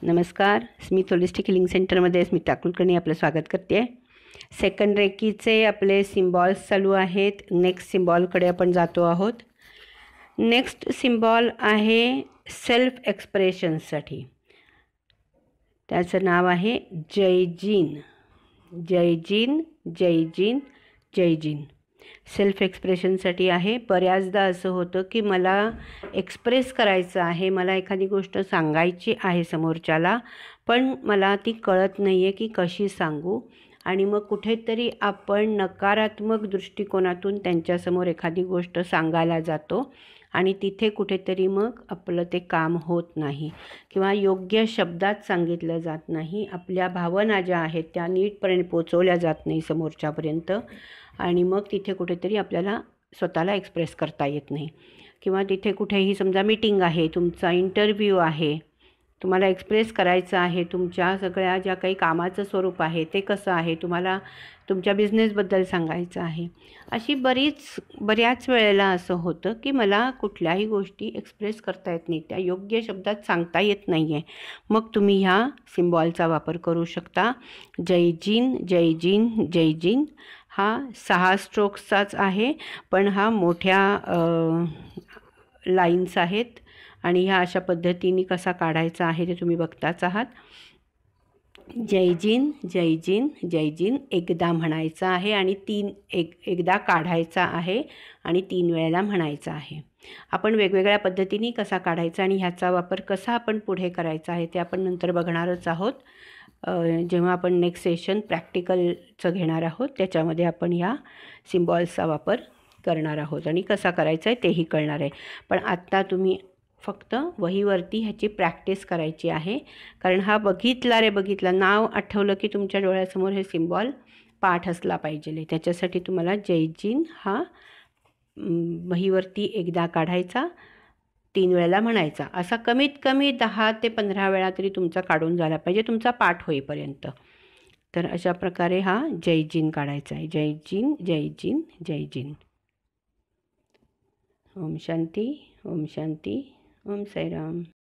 नमस्कार, Smith holistic healing सेंटरमध्ये स्मिता कुलकर्णी आपलं स्वागत करते आहे. सेकंड रेकीचे आपले सिम्बॉल्स चालू आहेत. नेक्स्ट सिम्बॉलकडे आपण जातो आहोत. नेक्स्ट सिम्बॉल आहे सेल्फ एक्सप्रेशनसाठी. त्याचं नाव आहे जयजीन. जयजीन जयजीन जयजीन. सेल्फ एक्सप्रेशनसाठी आहे. बऱ्याचदा असं होतं की मला एक्सप्रेस करायचं आहे, मला एखादी गोष्ट सांगायची आहे समोरच्याला, पण मला ती कळत नाही आहे की कशी सांगू. आणि मग कुठेतरी आपण नकारात्मक दृष्टिकोनातून त्यांच्यासमोर एखादी गोष्ट सांगायला जातो आणि तिथे कुठेतरी मग आपलं ते काम होत नाही किंवा योग्य शब्दात सांगितलं जात नाही. आपल्या भावना ज्या आहेत त्या नीटपणे पोचवल्या जात नाही समोरच्यापर्यंत आणि मग तिथे कुठेतरी आपल्याला स्वतःला एक्सप्रेस करता येत नाही. किंवा तिथे कुठेही समजा मीटिंग आहे, तुमचा इंटरव्ह्यू आहे, तुम्हाला एक्सप्रेस करायचं आहे, तुमच्या सगळ्या ज्या काही कामाचं स्वरूप आहे ते कसं आहे, तुम्हाला तुमच्या बिझनेसबद्दल सांगायचं आहे. अशी बऱ्याच वेळेला असं होतं की मला कुठल्याही गोष्टी एक्सप्रेस करता येत नाही, त्या योग्य शब्दात सांगता येत नाही आहे. मग तुम्ही ह्या सिम्बॉलचा वापर करू शकता. जयजीन जयजीन जयजीन हा 6 स्ट्रोक्सचाच आहे, पण हा मोठ्या लाईन्स आहेत आणि ह्या अशा पद्धतीने कसा काढायचा आहे ते तुम्ही बघताच आहात. जयजीन जयजीन जयजीन एकदा म्हणायचं आहे आणि एकदा काढायचा आहे आणि 3 वेळेला म्हणायचं आहे. आपण वेगवेगळ्या पद्धतीने कसा काढायचा आणि ह्याचा वापर कसा आपण पुढे करायचा आहे ते आपण नंतर बघणारच आहोत. जेव्हा आपण नेक्स्ट सेशन प्रॅक्टिकलचं घेणार आहोत त्याच्यामध्ये आपण ह्या सिम्बॉल्सचा वापर करणार आहोत आणि कसा करायचा आहे तेही कळणार आहे. पण आत्ता तुम्ही फक्त वहीवरती ह्याची प्रॅक्टिस करायची आहे, कारण हा बघितला रे बघितला नाव आठवलं की तुमच्या डोळ्यासमोर हे सिम्बॉल पाठ असला पाहिजे. त्याच्यासाठी तुम्हाला जयजीन हा वहीवरती एकदा काढायचा, 3 वेळेला म्हणायचा. असा कमीत कमी 10 ते 15 वेळा तरी तुमचा काढून झाला पाहिजे तुमचा पाठ होईपर्यंत. तर अशा प्रकारे हा जयजीन काढायचा आहे. जयजीन जयजीन जयजीन. ओम शांती ओम शांती ओम साईराम.